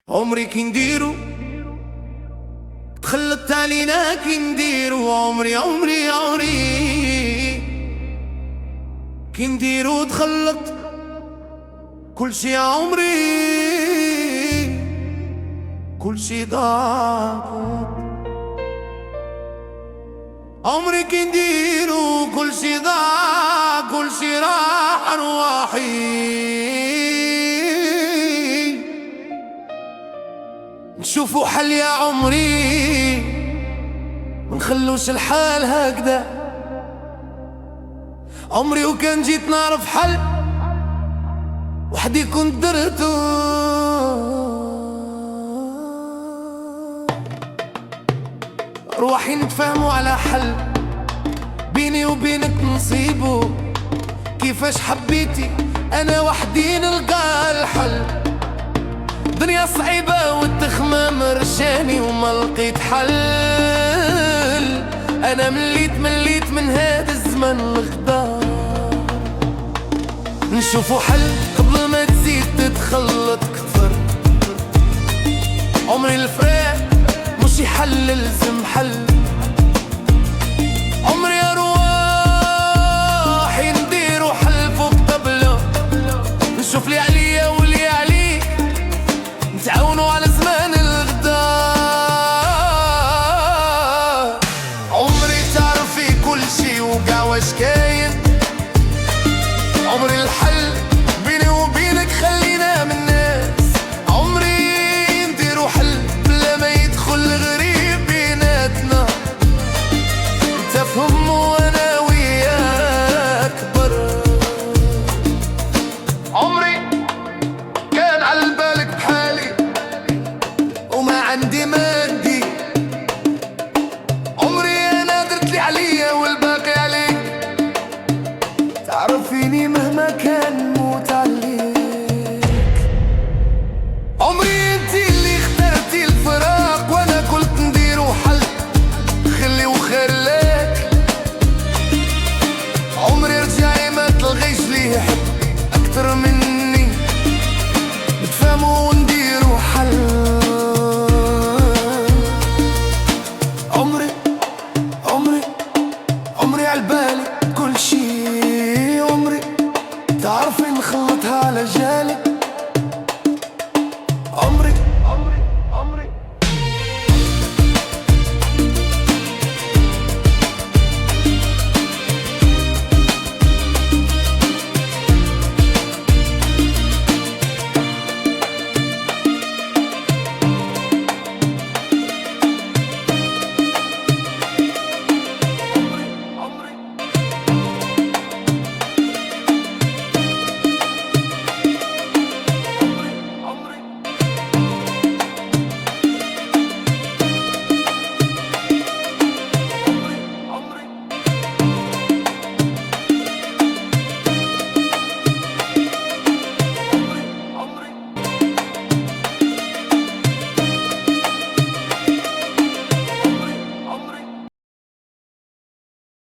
عمري كي نديرو تخلطت علينا كي نديرو عمري كي نديرو تخلط كل شي كل شي ضاع عمري كي نديرو كل شي ضاع كل شي راح أرواحي نشوفوا حل يا عمري منخلوش الحال هكذا عمري وكان جيت نعرف حل وحدي كنت درتو روحي نتفاهموا على حل بيني وبينك نصيبو كيفاش حبيتي انا وحدي نلقى الحل دنيا صعيبة والتخمام رشاني وما لقيت حل انا مليت من هذا الزمن الغدار نشوفوا حل قبل ما تزيد تتخلط كثر عمري الفراق مش يحل لازم حل